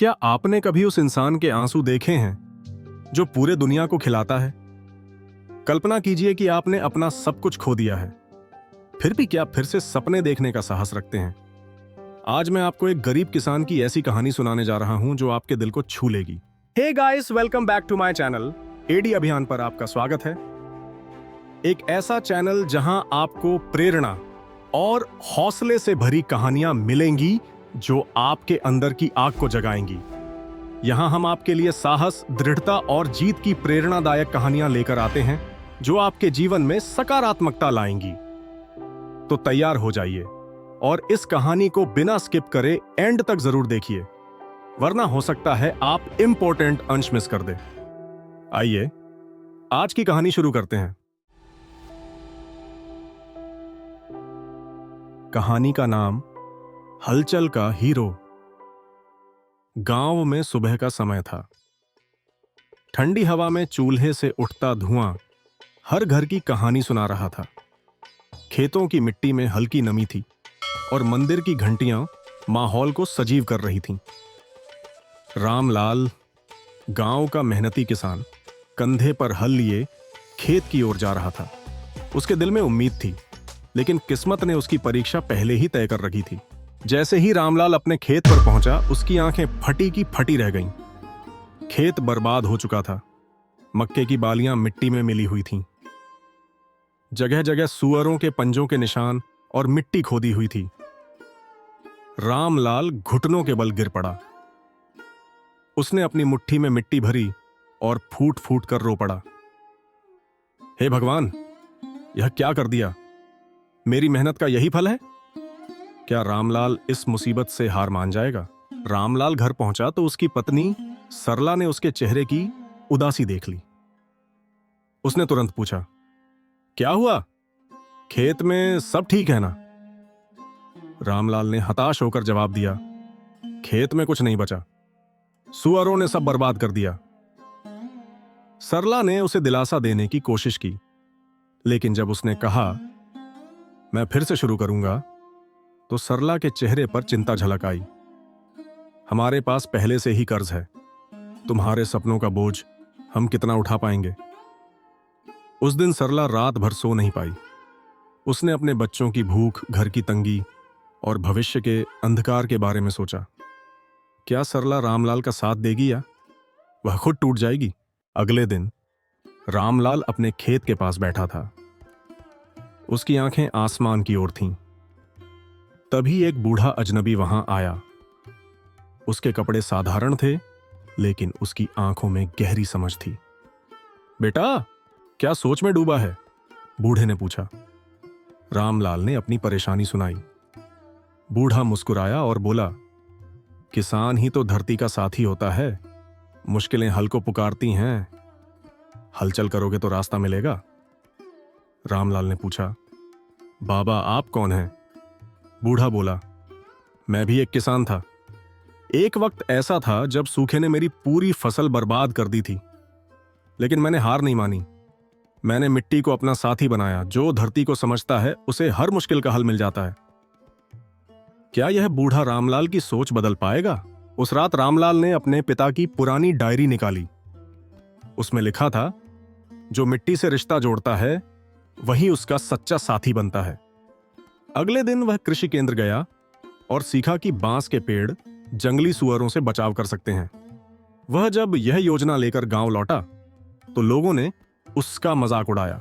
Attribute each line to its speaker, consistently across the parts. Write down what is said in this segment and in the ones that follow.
Speaker 1: क्या आपने कभी उस इंसान के आंसू देखे हैं जो पूरे दुनिया को खिलाता है? कल्पना कीजिए कि आपने अपना सब कुछ खो दिया है, फिर भी क्या फिर से सपने देखने का साहस रखते हैं? आज मैं आपको एक गरीब किसान की ऐसी कहानी सुनाने जा रहा हूं जो आपके दिल को छू लेगी। Hey guys, welcome back to my channel. एडी अभियान पर आपका स्वागत है। एक ऐसा चैनल जहां आपको प्रेरणा और हौसले से भरी कहानियां मिलेंगी जो आपके अंदर की आग को जगाएंगी। यहां हम आपके लिए साहस, दृढ़ता और जीत की प्रेरणादायक कहानियां लेकर आते हैं जो आपके जीवन में सकारात्मकता लाएंगी। तो तैयार हो जाइए और इस कहानी को बिना स्किप करे एंड तक जरूर देखिए, वरना हो सकता है आप इंपॉर्टेंट अंश मिस कर दें। आइए आज की कहानी शुरू करते हैं। कहानी का नाम हलचल का हीरो। गांव में सुबह का समय था। ठंडी हवा में चूल्हे से उठता धुआं हर घर की कहानी सुना रहा था। खेतों की मिट्टी में हल्की नमी थी और मंदिर की घंटियां माहौल को सजीव कर रही थीं। रामलाल, गांव का मेहनती किसान, कंधे पर हल लिए खेत की ओर जा रहा था। उसके दिल में उम्मीद थी, लेकिन किस्मत ने उसकी परीक्षा पहले ही तय कर रखी थी। जैसे ही रामलाल अपने खेत पर पहुंचा, उसकी आंखें फटी की फटी रह गईं। खेत बर्बाद हो चुका था। मक्के की बालियां मिट्टी में मिली हुई थीं। जगह जगह सूअरों के पंजों के निशान और मिट्टी खोदी हुई थी। रामलाल घुटनों के बल गिर पड़ा। उसने अपनी मुट्ठी में मिट्टी भरी और फूट फूट कर रो पड़ा। हे भगवान, यह क्या कर दिया? मेरी मेहनत का यही फल है? क्या रामलाल इस मुसीबत से हार मान जाएगा? रामलाल घर पहुंचा तो उसकी पत्नी सरला ने उसके चेहरे की उदासी देख ली। उसने तुरंत पूछा, क्या हुआ? खेत में सब ठीक है ना? रामलाल ने हताश होकर जवाब दिया, खेत में कुछ नहीं बचा। सुअरों ने सब बर्बाद कर दिया। सरला ने उसे दिलासा देने की कोशिश की, लेकिन जब उसने कहा, मैं फिर से शुरू करूंगा, तो सरला के चेहरे पर चिंता झलक आई। हमारे पास पहले से ही कर्ज है। तुम्हारे सपनों का बोझ हम कितना उठा पाएंगे? उस दिन सरला रात भर सो नहीं पाई। उसने अपने बच्चों की भूख, घर की तंगी और भविष्य के अंधकार के बारे में सोचा। क्या सरला रामलाल का साथ देगी या वह खुद टूट जाएगी? अगले दिन रामलाल अपने खेत के पास बैठा था। उसकी आंखें आसमान की ओर थीं। तभी एक बूढ़ा अजनबी वहां आया। उसके कपड़े साधारण थे, लेकिन उसकी आंखों में गहरी समझ थी। बेटा, क्या सोच में डूबा है? बूढ़े ने पूछा। रामलाल ने अपनी परेशानी सुनाई। बूढ़ा मुस्कुराया और बोला, किसान ही तो धरती का साथी होता है। मुश्किलें हल को पुकारती हैं। हलचल करोगे तो रास्ता मिलेगा। रामलाल ने पूछा, बाबा आप कौन हैं? बूढ़ा बोला, मैं भी एक किसान था। एक वक्त ऐसा था जब सूखे ने मेरी पूरी फसल बर्बाद कर दी थी, लेकिन मैंने हार नहीं मानी। मैंने मिट्टी को अपना साथी बनाया। जो धरती को समझता है उसे हर मुश्किल का हल मिल जाता है। क्या यह बूढ़ा रामलाल की सोच बदल पाएगा? उस रात रामलाल ने अपने पिता की पुरानी डायरी निकाली। उसमें लिखा था, जो मिट्टी से रिश्ता जोड़ता है वही उसका सच्चा साथी बनता है। अगले दिन वह कृषि केंद्र गया और सीखा कि बांस के पेड़ जंगली सुअरों से बचाव कर सकते हैं। वह जब यह योजना लेकर गांव लौटा तो लोगों ने उसका मजाक उड़ाया।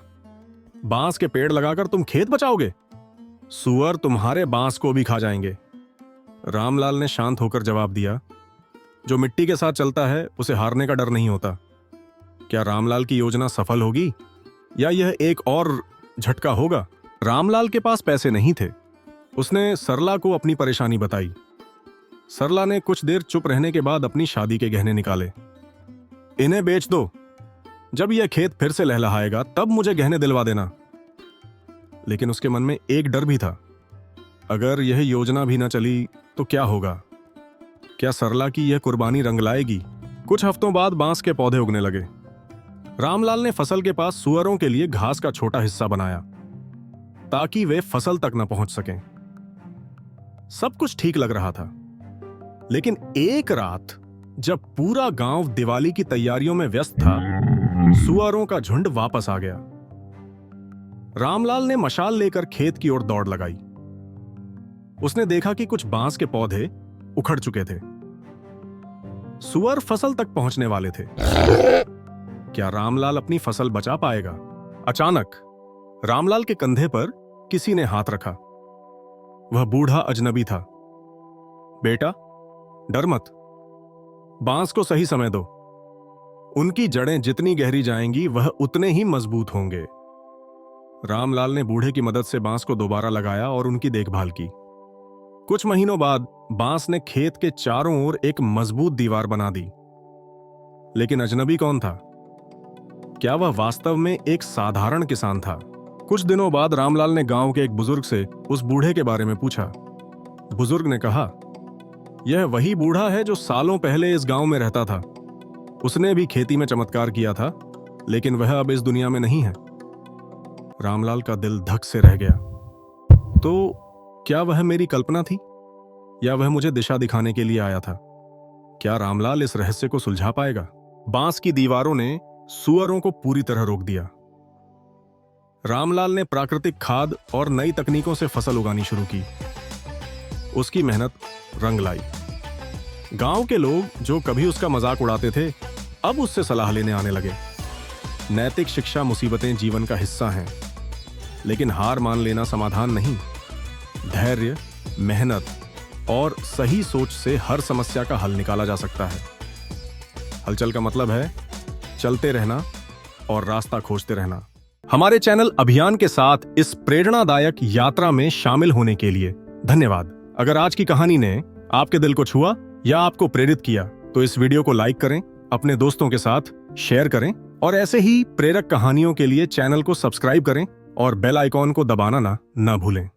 Speaker 1: बांस के पेड़ लगाकर तुम खेत बचाओगे? सुअर तुम्हारे बांस को भी खा जाएंगे। रामलाल ने शांत होकर जवाब दिया, जो मिट्टी के साथ चलता है उसे हारने का डर नहीं होता। क्या रामलाल की योजना सफल होगी या यह एक और झटका होगा? रामलाल के पास पैसे नहीं थे। उसने सरला को अपनी परेशानी बताई। सरला ने कुछ देर चुप रहने के बाद अपनी शादी के गहने निकाले। इन्हें बेच दो। जब यह खेत फिर से लहलहाएगा तब मुझे गहने दिलवा देना। लेकिन उसके मन में एक डर भी था। अगर यह योजना भी न चली तो क्या होगा? क्या सरला की यह कुर्बानी रंग लाएगी? कुछ हफ्तों बाद बांस के पौधे उगने लगे। रामलाल ने फसल के पास सुअरों के लिए घास का छोटा हिस्सा बनाया ताकि वे फसल तक न पहुंच सकें। सब कुछ ठीक लग रहा था, लेकिन एक रात जब पूरा गांव दिवाली की तैयारियों में व्यस्त था, सुअरों का झुंड वापस आ गया। रामलाल ने मशाल लेकर खेत की ओर दौड़ लगाई। उसने देखा कि कुछ बांस के पौधे उखड़ चुके थे। सुअर फसल तक पहुंचने वाले थे। क्या रामलाल अपनी फसल बचा पाएगा? अचानक रामलाल के कंधे पर किसी ने हाथ रखा। वह बूढ़ा अजनबी था। बेटा, डर मत, बांस को सही समय दो। उनकी जड़ें जितनी गहरी जाएंगी वह उतने ही मजबूत होंगे। रामलाल ने बूढ़े की मदद से बांस को दोबारा लगाया और उनकी देखभाल की। कुछ महीनों बाद बांस ने खेत के चारों ओर एक मजबूत दीवार बना दी। लेकिन अजनबी कौन था? क्या वह वास्तव में एक साधारण किसान था? कुछ दिनों बाद रामलाल ने गांव के एक बुजुर्ग से उस बूढ़े के बारे में पूछा। बुजुर्ग ने कहा, यह वही बूढ़ा है जो सालों पहले इस गांव में रहता था। उसने भी खेती में चमत्कार किया था, लेकिन वह अब इस दुनिया में नहीं है। रामलाल का दिल धक से रह गया। तो क्या वह मेरी कल्पना थी, या वह मुझे दिशा दिखाने के लिए आया था? क्या रामलाल इस रहस्य को सुलझा पाएगा? बांस की दीवारों ने सुअरों को पूरी तरह रोक दिया। रामलाल ने प्राकृतिक खाद और नई तकनीकों से फसल उगानी शुरू की। उसकी मेहनत रंग लाई। गांव के लोग जो कभी उसका मजाक उड़ाते थे, अब उससे सलाह लेने आने लगे। नैतिक शिक्षा मुसीबतें जीवन का हिस्सा हैं, लेकिन हार मान लेना समाधान नहीं। धैर्य, मेहनत और सही सोच से हर समस्या का हल निकाला जा सकता है। हलचल का मतलब है चलते रहना और रास्ता खोजते रहना। हमारे चैनल अभियान के साथ इस प्रेरणादायक यात्रा में शामिल होने के लिए धन्यवाद। अगर आज की कहानी ने आपके दिल को छुआ या आपको प्रेरित किया, तो इस वीडियो को लाइक करें, अपने दोस्तों के साथ शेयर करें और ऐसे ही प्रेरक कहानियों के लिए चैनल को सब्सक्राइब करें और बेल आइकॉन को दबाना ना भूलें।